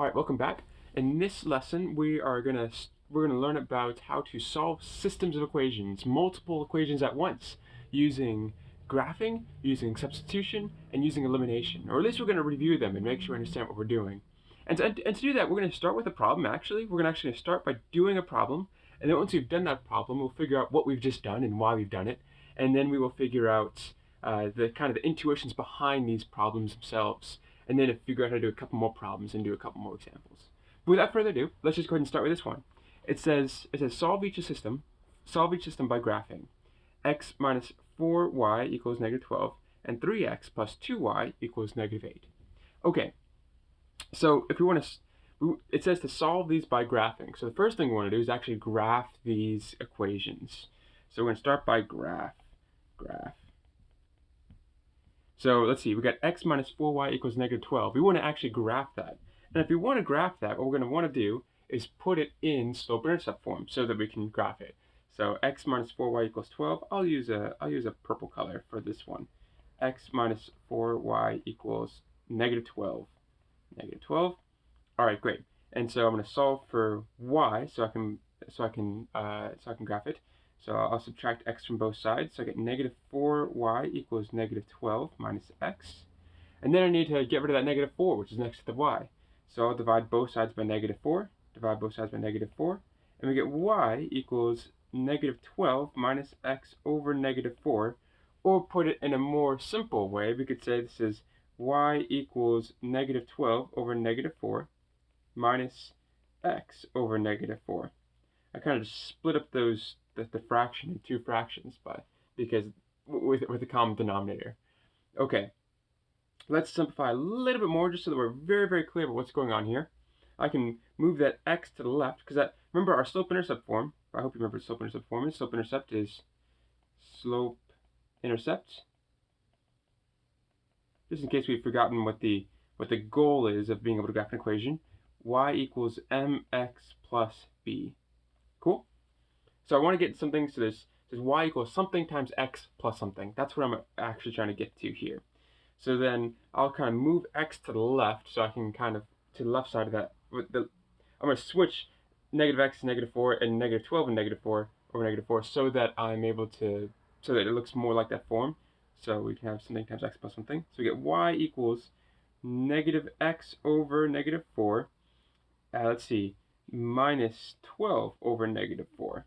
All right, welcome back. In this lesson, we're gonna learn about how to solve systems of equations, multiple equations at once, using graphing, using substitution, and using elimination. Or at least we're gonna review them and make sure we understand what we're doing. And to do that, we're gonna start with a problem. Actually, we're gonna start by doing a problem, and then once we've done that problem, we'll figure out what we've just done and why we've done it, and then we will figure out the kind of the intuitions behind these problems themselves, and then figure out how to do a couple more problems and do a couple more examples. But without further ado, let's just go ahead and start with this one. It says solve each system by graphing. X minus 4y equals negative 12, and 3x plus 2y equals negative 8. Okay, so if we want to, it says to solve these by graphing. So the first thing we want to do is actually graph these equations. So we're going to start by graph. So let's see, we got x minus 4y equals negative 12. We want to actually graph that. And if we want to graph that, what we're going to want to do is put it in slope-intercept form so that we can graph it. So x minus 4y equals 12. I'll use a purple color for this one. X minus 4y equals negative 12. Negative 12. All right, great. And so I'm going to solve for y so I can graph it. So I'll subtract x from both sides. So I get negative 4y equals negative 12 minus x. And then I need to get rid of that negative 4, which is next to the y. So I'll divide both sides by negative 4. Divide both sides by negative 4. And we get y equals negative 12 minus x over negative 4. Or put it in a more simple way, we could say this is y equals negative 12 over negative 4 minus x over negative 4. I kind of just split up the fraction in two fractions because with a common denominator. Okay, let's simplify a little bit more just so that we're very, very clear about what's going on here. I can move that x to the left because remember our slope-intercept form. I hope you remember what slope-intercept form is. Slope-intercept is slope-intercept. Just in case we've forgotten what the goal is of being able to graph an equation, y equals mx plus b. Cool? So I want to get something, so this says y equals something times x plus something. That's what I'm actually trying to get to here. So then I'll kind of move x to the left so I can kind of, to the left side of that. I'm going to switch negative x to negative 4 and negative 12 and negative 4 over negative 4 so that I'm able to, so that it looks more like that form. So we can have something times x plus something. So we get y equals negative x over negative 4. Let's see, minus 12 over negative 4.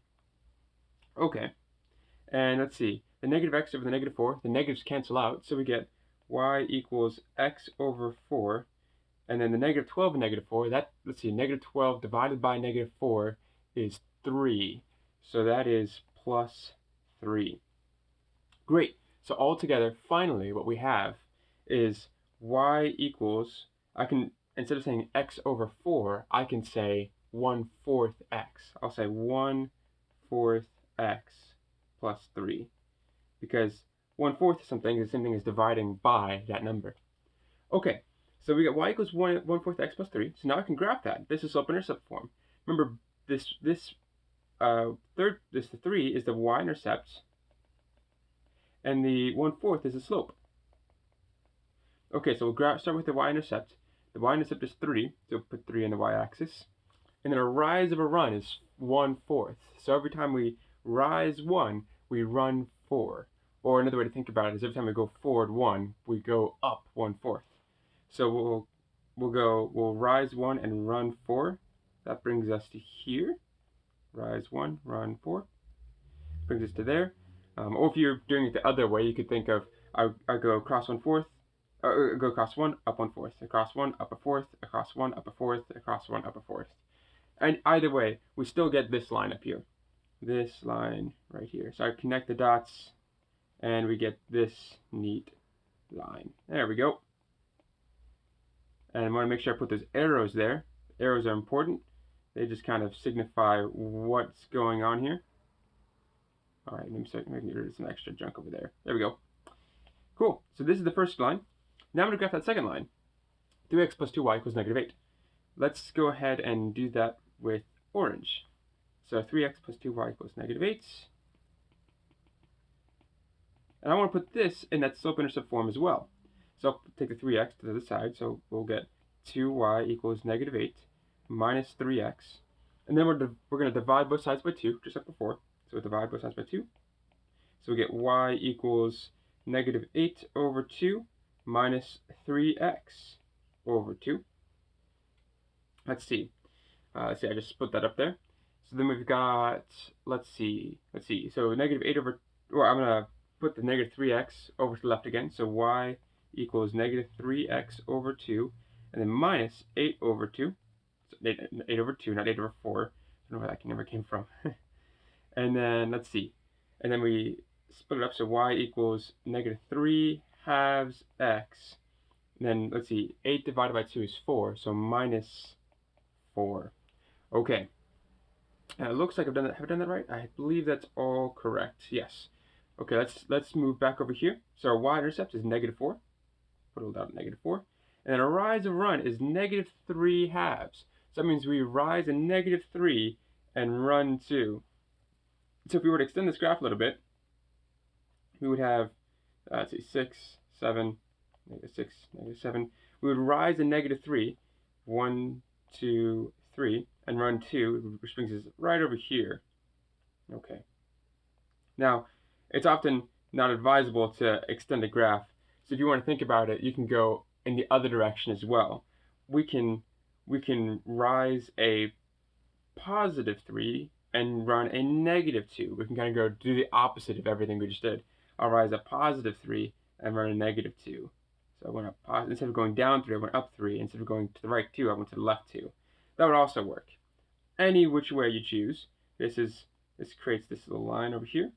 Okay, and let's see, the negative x over the negative 4, the negatives cancel out, so we get y equals x over 4, and then the negative 12 and negative 4, let's see, negative 12 divided by negative 4 is 3, so that is plus 3. Great, so altogether, finally, what we have is y equals, I can, instead of saying x over 4, I can say 1/4 x. I'll say 1/4 x plus 3, because 1/4 of something is the same thing as dividing by that number. Okay, so we get y equals 1/4 x plus 3. So now I can graph that. This is slope-intercept form. Remember, the 3 is the y-intercept, and the 1/4 is the slope. Okay, so we'll start with the y-intercept. The y-intercept is 3, so we'll put 3 on the y-axis. And then a rise of a run is 1/4. So every time we rise 1, we run 4. Or another way to think about it is every time we go forward 1, we go up 1/4. So we'll rise 1 and run 4. That brings us to here. Rise 1, run 4. Brings us to there. Or if you're doing it the other way, you could think of I go across 1/4. Go across 1, up 1/4. Across 1, up 1/4. Across 1, up 1/4. Across 1, up 1/4. And either way, we still get this line up here. This line right here. So I connect the dots, and we get this neat line. There we go. And I want to make sure I put those arrows there. Arrows are important. They just kind of signify what's going on here. All right, let me start making rid of some extra junk over there. There we go. Cool. So this is the first line. Now I'm going to graph that second line. 3x plus 2y equals negative 8. Let's go ahead and do that with orange. So 3x plus 2y equals negative 8. And I want to put this in that slope-intercept form as well. So I'll take the 3x to the other side, so we'll get 2y equals negative 8 minus 3x. And then we're going to divide both sides by 2, just like before. So we divide both sides by 2. So we get y equals negative 8 over 2 minus 3x over 2. Let's see. I just split that up there. So then we've got, let's see. So negative 8 over, or I'm going to put the negative 3x over to the left again. So y equals negative 3x over 2, and then minus 8 over 2. So 8 over 2, not 8 over 4. I don't know where that number came from. And then, let's see. And then we split it up, so y equals negative 3 halves x. And then, let's see, 8 divided by 2 is 4, so minus 4. Okay. It looks like I've done that. Have I done that right? I believe that's all correct. Yes. Okay, let's move back over here. So our y-intercept is negative 4. Put it out at negative 4. And then our rise and run is negative 3 halves. So that means we rise a negative 3 and run 2. So if we were to extend this graph a little bit, we would have, let's see, 6, 7, negative 6, negative 7. We would rise a negative 3, 1, 2, 3, and run 2, which brings us right over here. Okay. Now, it's often not advisable to extend a graph. So if you want to think about it, you can go in the other direction as well. We can rise a positive 3 and run a negative 2. We can kind of go do the opposite of everything we just did. I'll rise a positive 3 and run a negative 2. So I went up instead of going down 3, I went up 3. Instead of going to the right 2, I went to the left 2. That would also work. Any which way you choose. This creates this little line over here.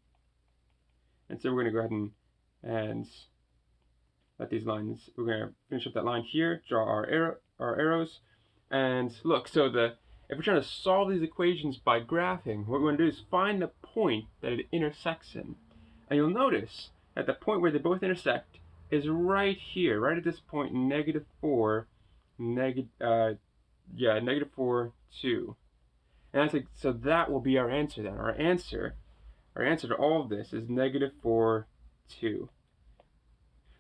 And so we're going to go ahead and let these lines, we're going to finish up that line here, draw our arrows, and look, so if we're trying to solve these equations by graphing, what we're going to do is find the point that it intersects in. And you'll notice that the point where they both intersect is right here, right at this point, negative 4, negative 4, 2. And that's so that will be our answer then. Our answer to all of this is negative 4, 2.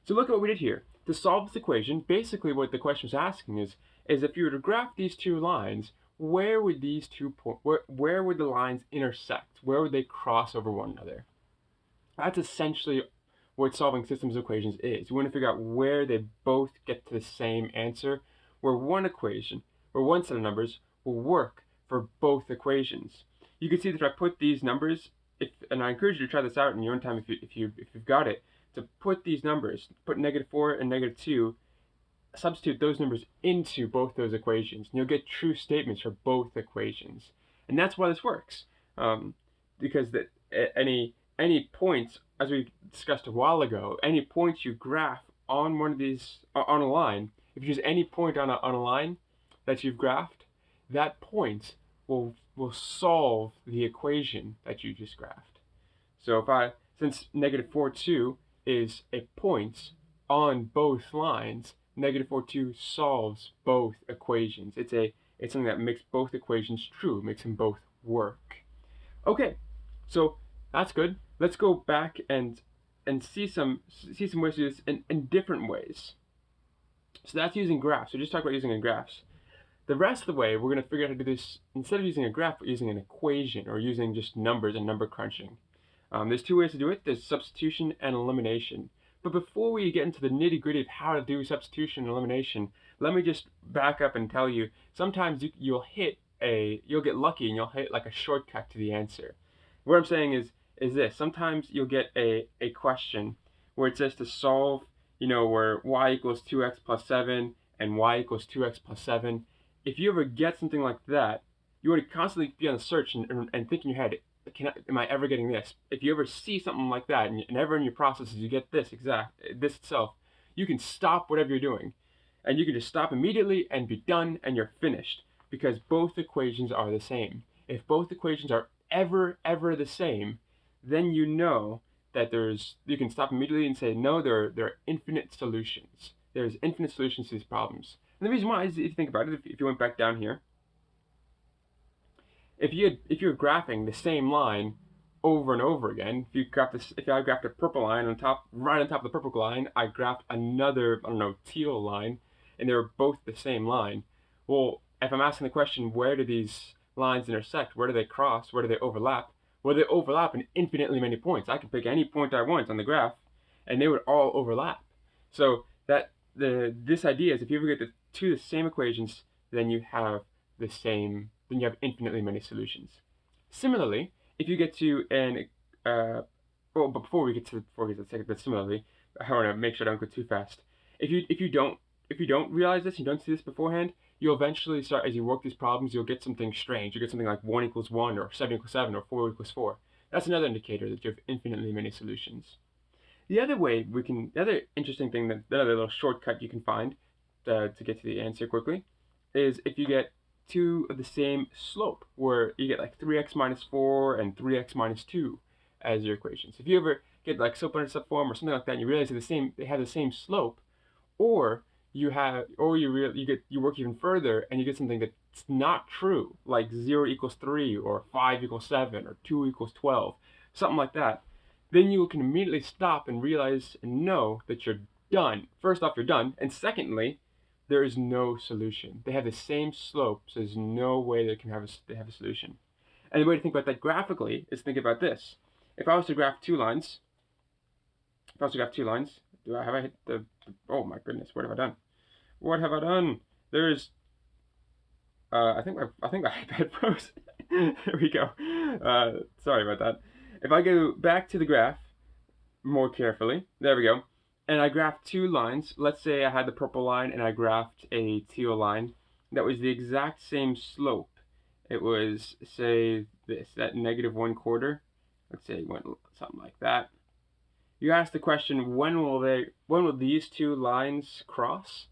So look at what we did here. To solve this equation, basically what the question is asking is if you were to graph these two lines, where would these 2 points, where would the lines intersect? Where would they cross over one another? That's essentially what solving systems equations is. You want to figure out where they both get to the same answer, where one set of numbers will work for both equations. You can see that if I put these numbers, and I encourage you to try this out in your own time if you've got it, to put these numbers, put negative 4 and negative 2, substitute those numbers into both those equations, and you'll get true statements for both equations. And that's why this works, because any points, as we discussed a while ago, any points you graph on one of these on a line, if you use any point on a line that you've graphed, that point will solve the equation that you just graphed. So since negative 4, 2 is a point on both lines, negative 4, 2 solves both equations. It's something that makes both equations true, makes them both work. Okay, so that's good. Let's go back and see some ways to do this in different ways. So that's using graphs. So just talk about using in graphs. The rest of the way, we're going to figure out how to do this instead of using a graph, but using an equation or using just numbers and number crunching. There's 2 ways to do it. There's substitution and elimination. But before we get into the nitty-gritty of how to do substitution and elimination, let me just back up and tell you, sometimes you'll get lucky and you'll hit like a shortcut to the answer. What I'm saying is this. Sometimes you'll get a question where it says to solve, where y equals 2x plus 7 and y equals 2x plus 7. If you ever get something like that, you want to constantly be on the search and think in your head, am I ever getting this? If you ever see something like that, and ever in your processes you get this itself, you can stop whatever you're doing. And you can just stop immediately and be done, and you're finished. Because both equations are the same. If both equations are ever the same, then you know that you can stop immediately and say, no, there are infinite solutions. There's infinite solutions to these problems. And the reason why is, if you think about it, if you went back down here, if you're graphing the same line over and over again, if I graphed a purple line right on top of the purple line, I graphed another, teal line, and they were both the same line. Well, if I'm asking the question, where do these lines intersect? Where do they cross? Where do they overlap? Well, they overlap in infinitely many points. I can pick any point I want on the graph, and they would all overlap. So this idea is if you ever get the same equations, then you have infinitely many solutions. Similarly, if you get to but before we get to the second, but similarly, I want to make sure I don't go too fast. If you don't realize this, you don't see this beforehand, you'll eventually start, as you work these problems, you'll get something strange. You get something like 1 equals 1, or 7 equals 7, or 4 equals 4. That's another indicator that you have infinitely many solutions. The other interesting thing, another little shortcut you can find to get to the answer quickly, is if you get two of the same slope, where you get like 3x minus 4 and 3x minus 2 as your equations. If you ever get like slope-intercept form or something like that, and you realize they have the same slope, or you work even further and you get something that's not true, like 0 equals 3, or 5 equals 7, or 2 equals 12, something like that, then you can immediately stop and realize and know that you're done. First off, you're done, and secondly, there is no solution. They have the same slope, so there's no way they have a solution. And the way to think about that graphically is think about this. If I was to graph two lines, have I hit oh my goodness, what have I done? What have I done? There's, I think my iPad froze. There we go. Sorry about that. If I go back to the graph more carefully, there we go, and I graphed two lines. Let's say I had the purple line and I graphed a teal line that was the exact same slope. It was, say, that -1/4. Let's say it went something like that. You ask the question, when will these two lines cross?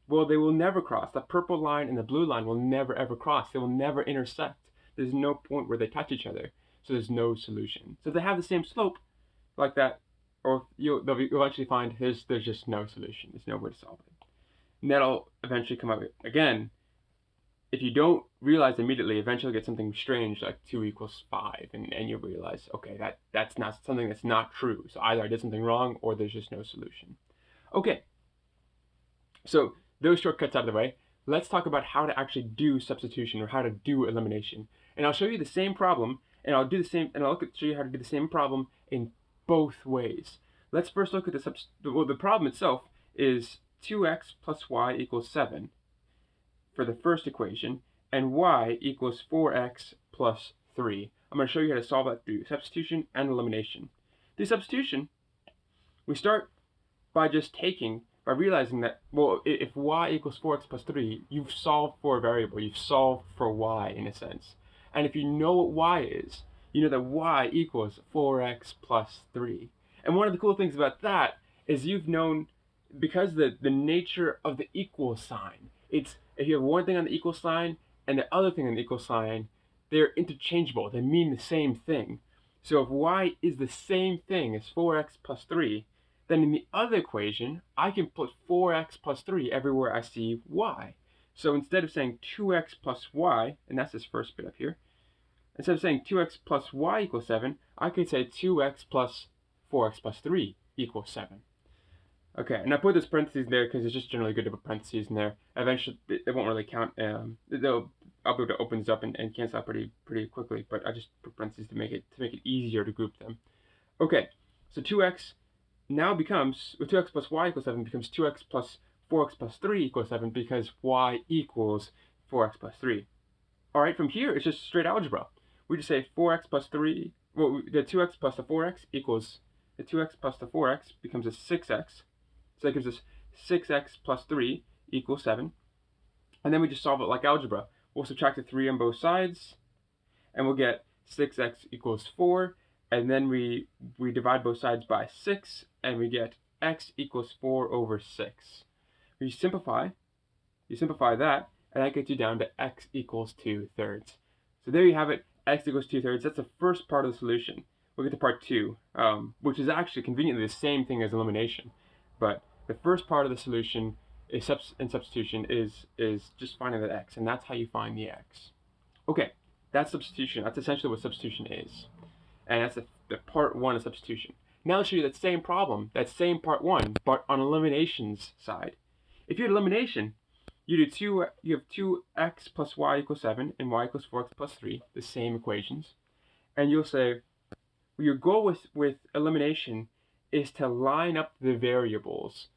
Well, they will never cross. The purple line and the blue line will never ever cross. They will never intersect. There's no point where they touch each other, so there's no solution. So if they have the same slope like that, or you'll eventually find there's just no solution. There's no way to solve it. And that'll eventually come up again. If you don't realize immediately, eventually you'll get something strange like 2 equals 5, and you'll realize, okay, that's not something that's not true. So either I did something wrong, or there's just no solution. Okay, so those shortcuts out of the way, let's talk about how to actually do substitution, or how to do elimination. And I'll show you the same problem, and I'll show you how to do the same problem in both ways. Let's first look at the problem itself is 2x plus y equals 7 for the first equation, and y equals 4x plus 3. I'm going to show you how to solve that through substitution and elimination. Through substitution, we start by realizing that, well, if y equals 4x plus 3, you've solved for a variable. You've solved for y, in a sense. And if you know what y is, you know that y equals 4x plus 3. And one of the cool things about that is you've known, because the nature of the equal sign, it's, if you have one thing on the equal sign and the other thing on the equal sign, they're interchangeable. They mean the same thing. So if y is the same thing as 4x plus 3, then in the other equation, I can put 4x plus 3 everywhere I see y. So instead of saying 2x plus y, and that's this first bit up here, instead of saying 2x plus y equals 7, I could say 2x plus 4x plus 3 equals 7. Okay, and I put this parentheses there because it's just generally good to put parentheses in there. Eventually, it won't really count. I'll be able to open this up and cancel out pretty quickly, but I just put parentheses to make it easier to group them. Okay, so 2x now becomes, with 2x plus y equals 7, becomes 2x plus 4x plus 3 equals 7, because y equals 4x plus 3. All right, from here, it's just straight algebra. We just say 4x plus 3, well, the 2x plus the 4x equals, the 2x plus the 4x becomes a 6x. So that gives us 6x plus 3 equals 7. And then we just solve it like algebra. We'll subtract the 3 on both sides, and we'll get 6x equals 4. And then we divide both sides by 6, and we get x equals 4 over 6. You simplify that, and that gets you down to x equals 2/3. So there you have it, x equals 2/3. That's the first part of the solution. We'll get to part 2, which is actually conveniently the same thing as elimination. But the first part of the solution in substitution is just finding that x, and that's how you find the x. Okay, that's substitution. That's essentially what substitution is. And that's the part 1 of substitution. Now I'll show you that same problem, that same part 1, but on elimination's side. If you had elimination, you have 2x plus y equals 7 and y equals 4x plus 3, the same equations, and you'll say, well, your goal with elimination is to line up the variables,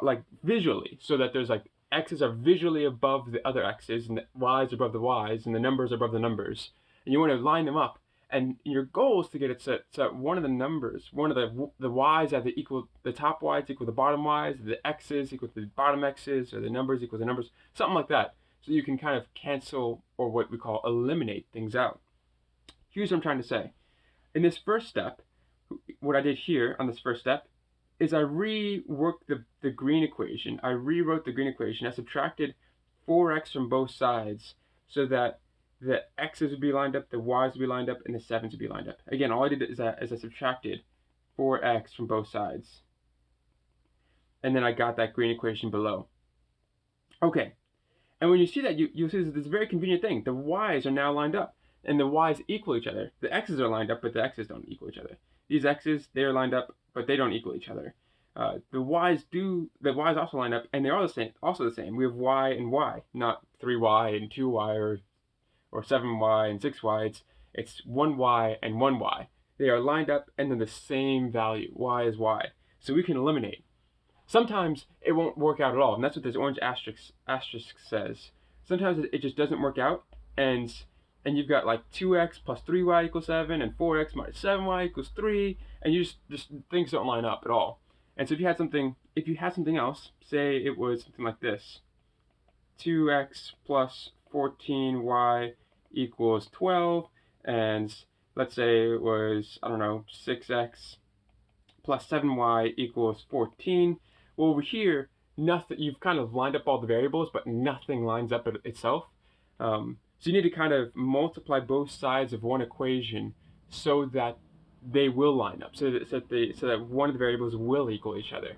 like visually, so that there's like x's are visually above the other x's and the y's above the y's and the numbers are above the numbers, and you want to line them up. And your goal is to get it so that one of the numbers, one of the y's either equal the top y's equal the bottom y's, the x's equal the bottom x's, or the numbers equal the numbers, something like that. So you can kind of cancel, or what we call eliminate, things out. Here's what I'm trying to say. In this first step, what I did here on this first step is I reworked the green equation. I rewrote the green equation. I subtracted 4x from both sides so that the x's would be lined up, the y's would be lined up, and the 7's would be lined up. Again, all I did is I subtracted 4x from both sides. And then I got that green equation below. Okay, and when you see that, you'll see this very convenient thing. The y's are now lined up, and the y's equal each other. The x's are lined up, but the x's don't equal each other. These x's, they're lined up, but they don't equal each other. The y's also line up, and they're all also the same. We have y and y, not 3y and 2y or 7y and 6y. It's 1y and 1y. They are lined up, and they're the same value. Y is y. So we can eliminate. Sometimes it won't work out at all, and that's what this orange asterisk says. Sometimes it just doesn't work out, and you've got like 2x plus 3y equals 7 and 4x minus 7y equals 3, and you just things don't line up at all. And so if you had something else, say it was something like this: 2x plus 14y equals 12, and let's say it was, I don't know, 6x plus 7y equals 14. Well, over here, nothing. You've kind of lined up all the variables, but nothing lines up itself. So you need to kind of multiply both sides of one equation so that they will line up, so that one of the variables will equal each other.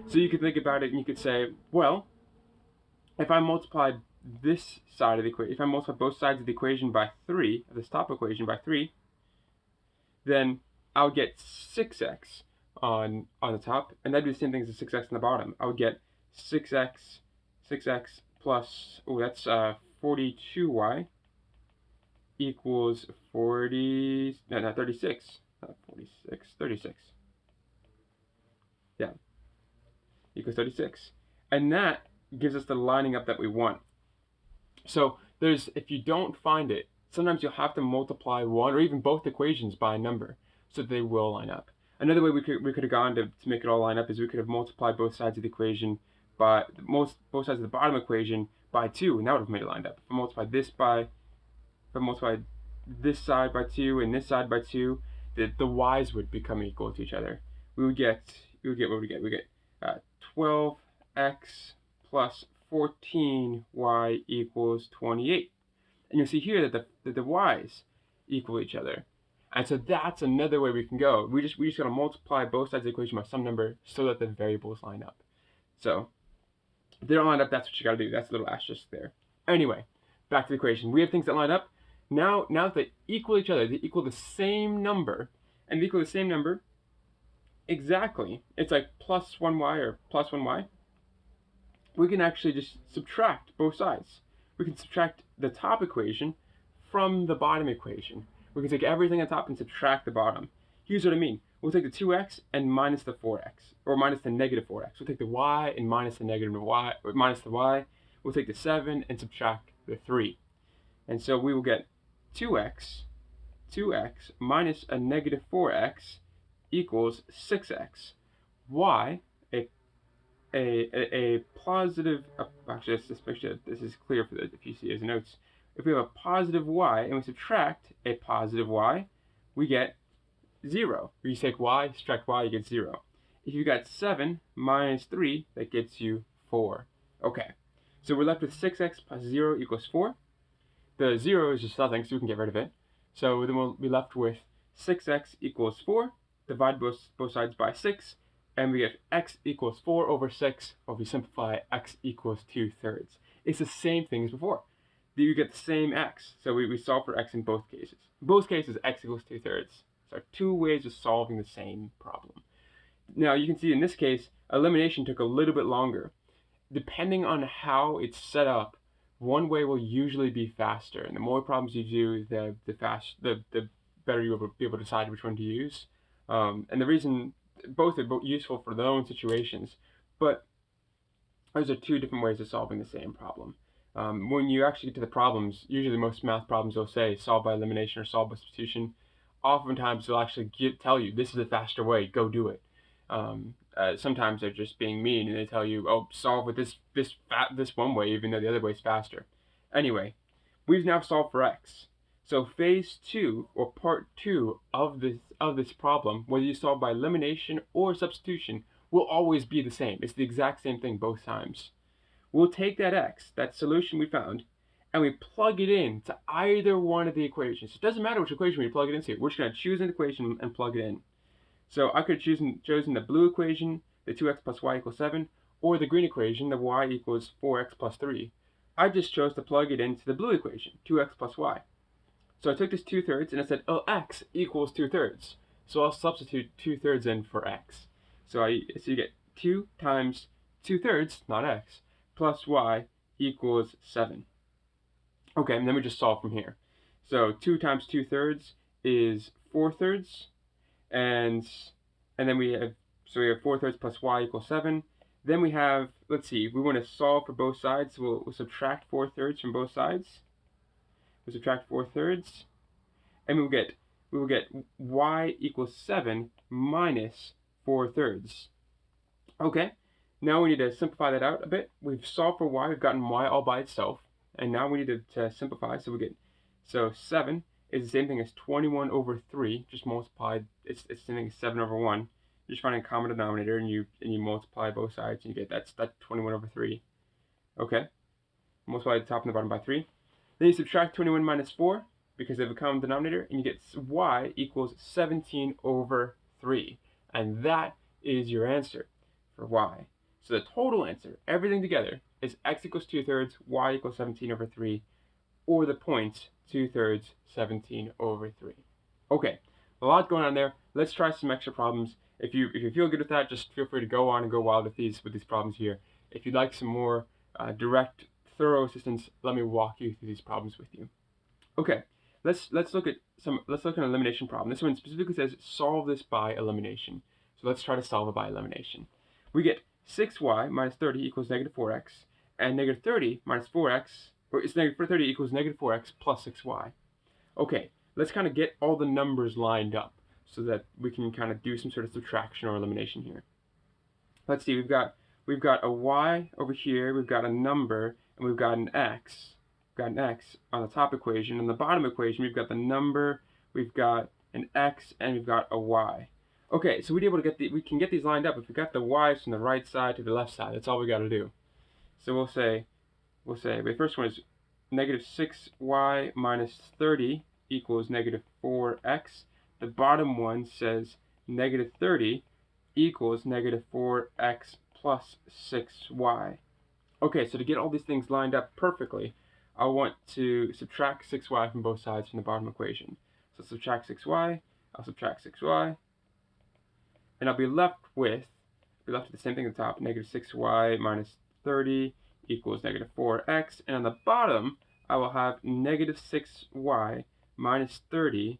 So you could think about it and you could say, well, if I multiplied this side of the equation, if I multiply both sides of the equation by 3, of this top equation by 3, then I would get 6x on the top, and that'd be the same thing as the 6x on the bottom. I would get 6x plus, that's 42y equals 36. Not 46, 36. Yeah, equals 36. And that gives us the lining up that we want. So if you don't find it, sometimes you'll have to multiply one or even both equations by a number so that they will line up. Another way we could have gone to make it all line up is we could have multiplied both sides of the equation by both sides of the bottom equation by 2, and that would have made it lined up. If I multiplied this side by 2 and this side by 2, the y's would become equal to each other. We would get 12x plus 14y equals 28. And you'll see here that the y's equal each other. And so that's another way we can go. We just got to multiply both sides of the equation by some number so that the variables line up. So if they don't line up, that's what you got to do. That's a little asterisk there. Anyway, back to the equation. We have things that line up. Now that they equal each other, they equal the same number, and they equal the same number exactly. It's like plus 1y or plus 1y. We can actually just subtract both sides. We can subtract the top equation from the bottom equation. We can take everything on top and subtract the bottom. Here's what I mean. We'll take the 2x and minus the 4x, or minus the negative 4x. We'll take the y and minus the negative y, or minus the y. We'll take the 7 and subtract the 3. And so we will get 2x minus a negative 4x equals 6x. Y, a positive, actually let's make sure this is clear for if you see as notes. If we have a positive y and we subtract a positive y, we get 0. You take y, subtract y, you get 0. If you got 7 minus 3, that gets you 4. Okay, so we're left with 6x plus 0 equals 4. The 0 is just nothing, so we can get rid of it. So then we'll be left with 6x equals 4. Divide both sides by 6, and we get x equals 4 over 6, or if we simplify, x equals 2/3. It's the same thing as before. You get the same x, so we solve for x in both cases. In both cases, x equals 2/3. So 2 ways of solving the same problem. Now you can see in this case, elimination took a little bit longer. depending on how it's set up, one way will usually be faster, and the more problems you do, the better you'll be able to decide which one to use. And the reason both are useful for their own situations, but those are two different ways of solving the same problem. When you actually get to the problems, usually most math problems will say solve by elimination or solve by substitution. Oftentimes they'll actually tell you this is a faster way, go do it. Sometimes they're just being mean and they tell you, oh, solve with this one way, even though the other way is faster. Anyway, we've now solved for x. So phase 2 or part 2 of this problem, whether you solve by elimination or substitution, will always be the same. It's the exact same thing both times. We'll take that x, that solution we found, and we plug it in to either one of the equations. It doesn't matter which equation we plug it into. We're just going to choose an equation and plug it in. So I could have chosen the blue equation, the 2x plus y equals 7, or the green equation, the y equals 4x plus 3. I just chose to plug it into the blue equation, 2x plus y. So I took this 2/3 and I said, oh, x equals 2/3. So I'll substitute 2/3 in for x. So you get 2 times 2/3, not x, plus y equals 7. Okay, and then we just solve from here. So 2 times 2/3 is 4/3, and then we have 4/3 plus y equals 7. Then we have, let's see, we want to solve for both sides, so we'll subtract 4/3 from both sides. We'll subtract 4/3, and we will get y equals 7 minus 4/3. Okay, now we need to simplify that out a bit. We've solved for y, we've gotten y all by itself, and now we need to simplify. So 7 is the same thing as 21 over 3, just multiplied. It's the same thing as 7 over 1. You just find a common denominator and you multiply both sides and you get that's 21 over 3. Okay, multiply the top and the bottom by 3. Then you subtract 21 minus 4 because they have a common denominator, and you get y equals 17 over 3, and that is your answer for y. So the total answer, everything together, is x equals 2/3, y equals 17 over 3, or the point 2/3, 17 over 3. Okay, a lot going on there. Let's try some extra problems. If you feel good with that, just feel free to go on and go wild with these problems here. If you'd like some more direct, thorough assistance, let me walk you through these problems with you. Okay, let's look at an elimination problem. This one specifically says solve this by elimination. So let's try to solve it by elimination. We get 6y minus 30 equals negative 4x, and negative 30 minus 4x, or it's negative 30 equals negative 4x plus 6y. Okay, let's kind of get all the numbers lined up so that we can kind of do some sort of subtraction or elimination here. Let's see, we've got a y over here, we've got a number, and we've got an x. We've got an x on the top equation. On the bottom equation, we've got the number, we've got an x, and we've got a y. Okay, so we can get these lined up if we got the y's from the right side to the left side. That's all we got to do. So we'll say the first one is negative 6y minus 30 equals negative 4x. The bottom one says negative 30 equals negative 4x plus 6y. Okay, so to get all these things lined up perfectly, I want to subtract 6y from both sides from the bottom equation. So subtract 6y, I'll subtract 6y, and I'll be left with the same thing at the top, negative 6y minus 30 equals negative 4x, and on the bottom, I will have negative 6y minus 30,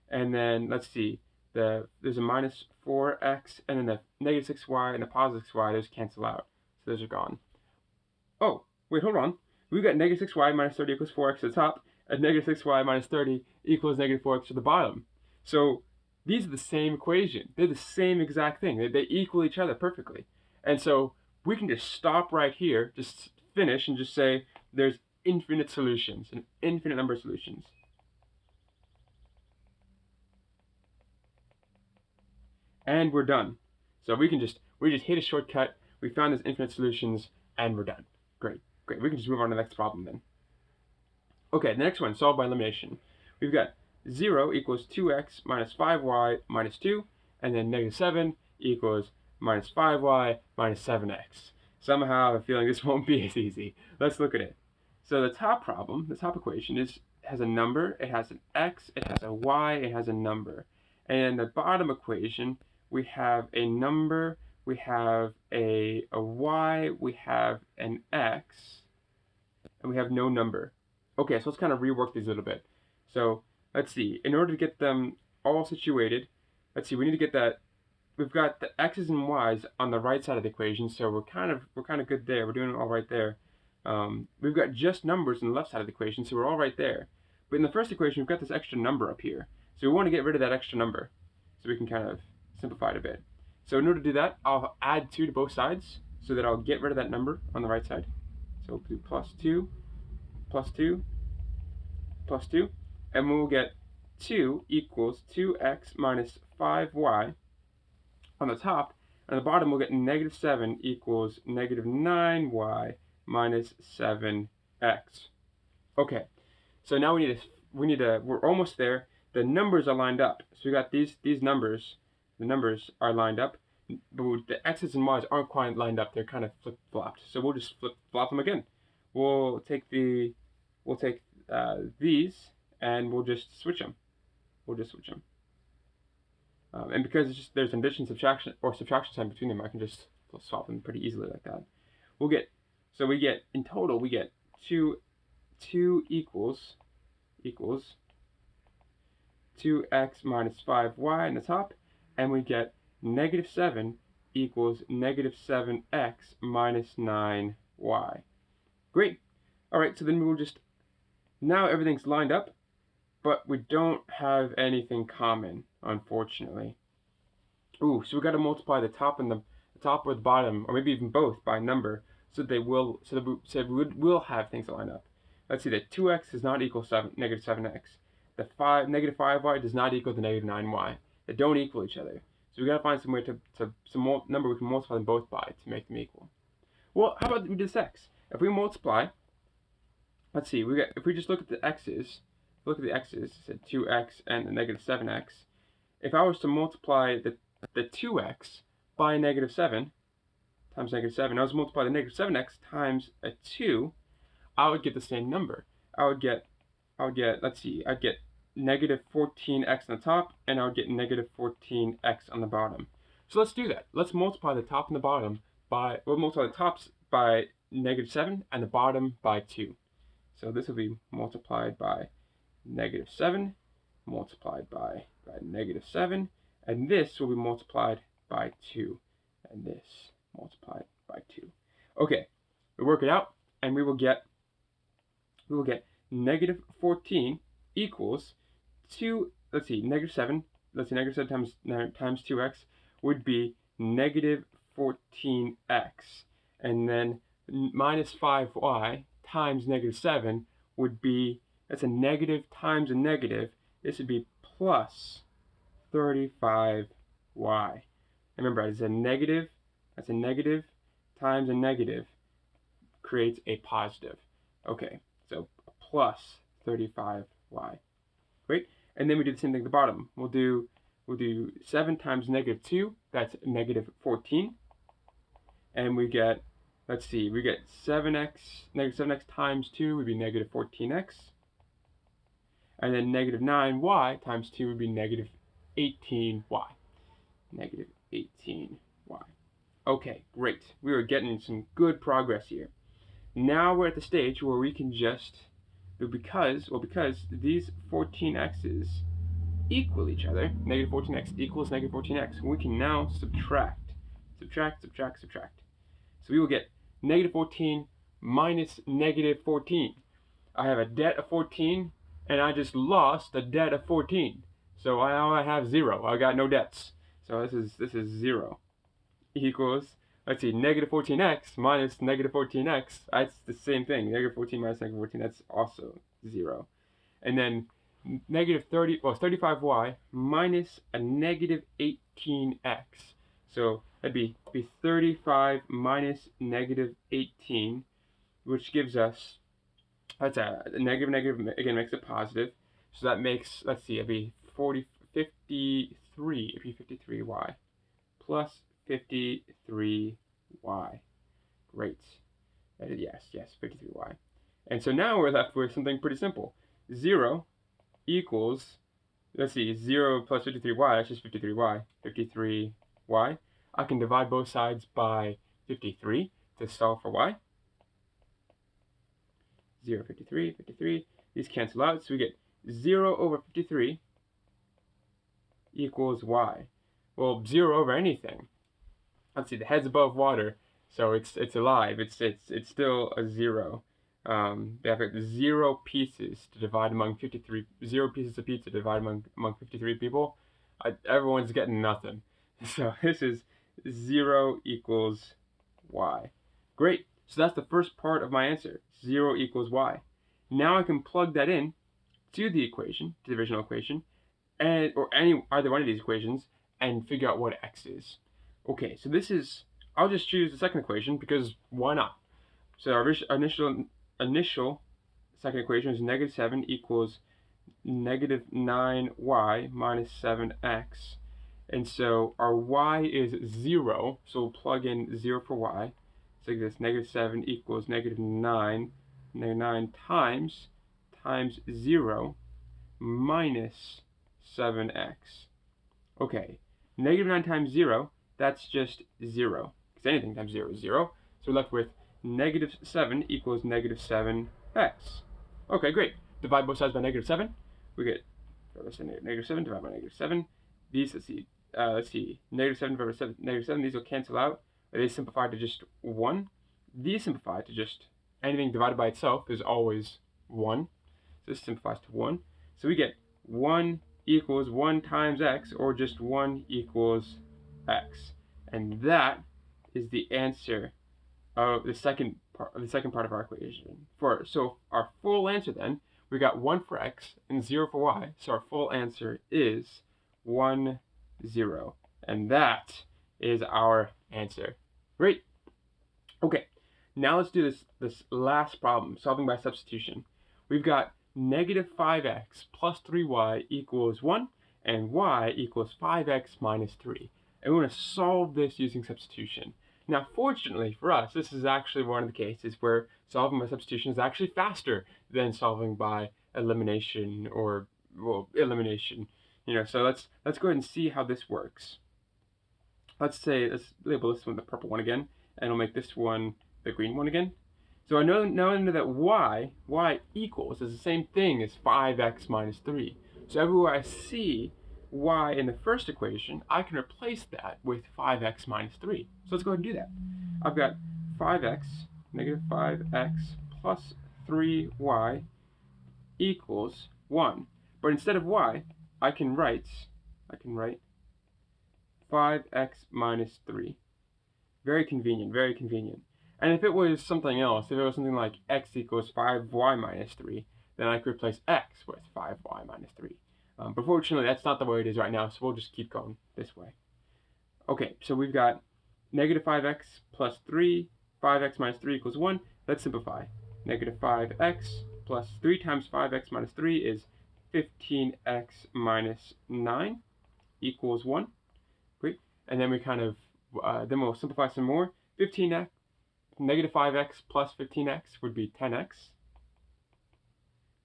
and then, let's see, there's a minus 4x, and then the negative 6y and the positive 6y, those cancel out, so those are gone. Oh, wait, hold on. We've got negative 6y minus 30 equals 4x at the top, and negative 6y minus 30 equals negative 4x at the bottom. So these are the same equation. They're the same exact thing. They equal each other perfectly. And so we can just stop right here, just finish, and just say there's infinite solutions, an infinite number of solutions. And we're done. So we just hit a shortcut, we found those infinite solutions, and we're done. Great. We can just move on to the next problem then. Okay, the next one, solve by elimination. We've got 0 equals 2x minus 5y minus 2, and then negative 7 equals minus 5y minus 7x. Somehow I have a feeling this won't be as easy. Let's look at it. So the top problem, the top equation has a number, it has an x, it has a y, it has a number. And in the bottom equation, we have a number, we have a y, we have an x, and we have no number. Okay, so let's kind of rework these a little bit. So let's see, in order to get them all situated, let's see, we need to get that, we've got the x's and y's on the right side of the equation, so we're kind of good there. We're doing it all right there. We've got just numbers on the left side of the equation, so we're all right there. But in the first equation, we've got this extra number up here. So we want to get rid of that extra number so we can kind of simplify it a bit. So in order to do that, I'll add 2 to both sides so that I'll get rid of that number on the right side. So we'll do plus 2, plus 2, plus 2, and we'll get 2 equals 2x minus 5y on the top, and on the bottom we'll get negative 7 equals negative 9y minus 7x. Okay, so now we're almost there. The numbers are lined up. So we got these numbers, the numbers are lined up, but the x's and y's aren't quite lined up. They're kind of flip-flopped. So we'll just flip-flop them again. We'll take these and we'll just switch them. And because there's an addition, subtraction, or subtraction sign between them, I can just swap them pretty easily like that. In total we get 2 equals 2x minus 5y in the top, and we get negative 7 equals negative 7x minus 9y. Great. Alright, so then now everything's lined up, but we don't have anything common, unfortunately. So we got to multiply the top or the bottom, or maybe even both, by a number, so we will have things that line up. Let's see that 2x does not equal negative 7x. The negative 5y does not equal the negative 9y. They don't equal each other. So we got to find some way some number we can multiply them both by to make them equal. Well, how about we do this x? If we multiply, let's see, if we just look at the x's, said 2x and the negative 7x. If I was to multiply the 2x by negative 7 times negative 7, I was to multiply the negative 7x times a 2, I would get the same number. I would get, let's see, I'd get negative 14x on the top, and I would get negative 14x on the bottom. So let's do that. Let's multiply the top and the bottom we'll multiply the tops by negative 7 and the bottom by 2. So this will be multiplied by negative 7 multiplied by negative 7, and this will be multiplied by 2, and this multiplied by 2. Okay, we work it out, and we will get negative 14 equals 2, let's see, negative 7 times 2x would be negative 14x, and then minus 5y times negative 7 would be, that's a negative times a negative, this would be plus 35y. Remember, that's a negative times a negative creates a positive. Okay, so plus 35y. Great, and then we do the same thing at the bottom. We'll do 7 times negative 2, that's negative 14, and we get, let's see, we get negative 7x times 2 would be negative 14x. And then negative 9y times 2 would be negative 18y. Negative 18y. Okay, great. We are getting some good progress here. Now we're at the stage where we can just, because these 14x's equal each other, negative 14x equals negative 14x, we can now subtract. So we will get negative 14 minus negative 14. I have a debt of 14, and I just lost a debt of 14. So I have 0. I got no debts. So this is 0 equals, let's see, negative 14x minus negative 14x. That's the same thing. Negative 14 minus negative 14, that's also 0. And then negative 35y minus a negative 18x. So that'd be 35 minus negative 18, which gives us, that's a negative, again, makes it positive. So that makes, let's see, it'd be 53, it'd be 53y plus 53y. Great. Yes, 53y. And so now we're left with something pretty simple. 0 equals, let's see, 0 plus 53y, that's just 53y. 53y I can divide both sides by 53 to solve for y. 0, 53, 53. These cancel out, so we get 0 over 53 equals y. Well, 0 over anything. Let's see, the head's above water, so it's alive. It's still a 0. They have 0 pieces to divide among 53. 0 pieces of pizza to divide among 53 people. Everyone's getting nothing. So this is 0 equals y. Great. So that's the first part of my answer. 0 equals y. Now I can plug that in to the equation, to the original equation, or either one of these equations, and figure out what x is. Okay, so this is, I'll just choose the second equation because why not? So our initial second equation is negative 7 equals negative 9y minus 7x. And so our y is 0, so we'll plug in 0 for y. So this negative 7 equals negative 9 times 0 minus 7x. Okay, negative 9 times 0, that's just 0, because anything times 0 is 0. So we're left with negative 7 equals negative 7x. Okay, great. Divide both sides by negative 7. We get negative 7 divided by negative 7. These, let's see, negative 7 divided by negative 7, these will cancel out. They simplify to just 1. These simplify to just anything divided by itself is always 1. So this simplifies to 1. So we get 1 equals 1 times x, or just 1 equals x. And that is the answer of the second part of our equation. So our full answer then, we got 1 for x and 0 for y. So our full answer is 1, 0. And that is our answer. Great. Okay, now let's do this last problem, solving by substitution. We've got negative 5x plus 3y equals 1, and y equals 5x minus 3. And we want to solve this using substitution. Now, fortunately for us, this is actually one of the cases where solving by substitution is actually faster than solving by elimination or, well, elimination. So let's go ahead and see how this works. Let's label this one the purple one again, and we'll make this one the green one again. So I know that y equals is the same thing as 5x minus 3. So everywhere I see y in the first equation, I can replace that with 5x minus 3. So let's go ahead and do that. I've got 5x, negative 5x plus 3y equals 1. But instead of y, I can write 5x minus 3. Very convenient, very convenient. And if it was something else, if it was something like x equals 5y minus 3, then I could replace x with 5y minus 3. But fortunately, that's not the way it is right now, so we'll just keep going this way. Okay, so we've got negative 5x plus 3, 5x minus 3 equals 1. Let's simplify. Negative 5x plus 3 times 5x minus 3 is 15x minus 9 equals 1. Great. And then we then we'll simplify some more. Negative 5x plus 15x would be 10x.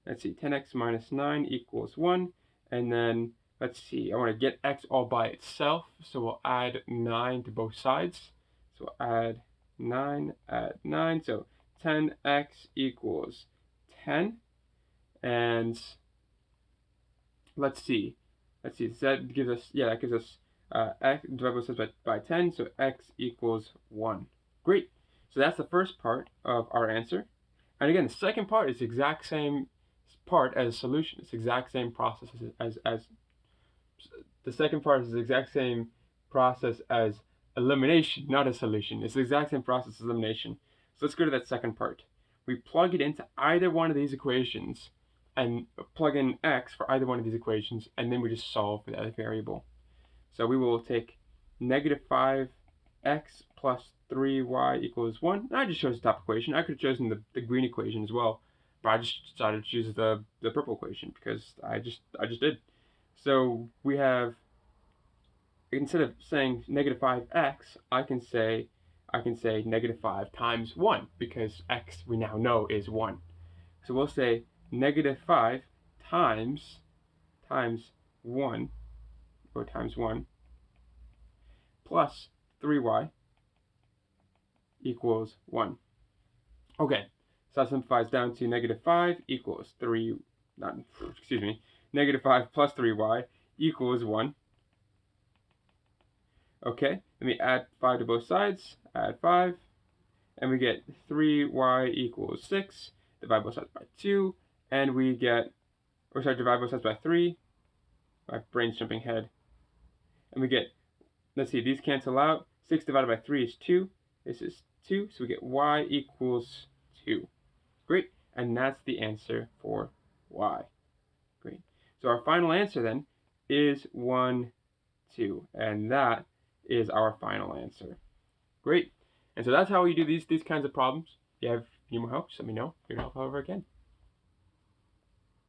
Let's see, 10x minus 9 equals 1. And then, let's see, I want to get x all by itself, so we'll add 9 to both sides. So we'll add 9, so 10x equals 10. And let's see, so that gives us, x divided both sides by 10, so x equals 1. Great. So that's the first part of our answer. And again, the second part is the exact same part as solution. It's the exact same process as the second part is the exact same process as elimination, not a solution. It's the exact same process as elimination. So let's go to that second part. We plug it into either one of these equations and plug in x for either one of these equations, and then we just solve for the other variable. So we will take negative 5x plus 3y equals 1. And I just chose the top equation. I could have chosen the green equation as well, but I just decided to choose the purple equation because I just did. So we have, instead of saying negative 5x, I can say negative 5 times 1, because x we now know is 1. So we'll say negative 5 times 1, or times 1, plus 3y equals 1. Okay, so that simplifies down to negative 5 equals negative 5 plus 3y equals 1. Okay, let me add 5 to both sides, add 5, and we get 3y equals 6, divide both sides by 2, and we get, divide both sides by 3, my brain's jumping ahead, and we get, let's see, these cancel out, 6 divided by 3 is 2, this is 2, so we get y equals 2. Great, and that's the answer for y. Great. So our final answer then is 1, 2, and that is our final answer. Great. And so that's how we do these kinds of problems. If you have any more help, just let me know. Here to help however I can.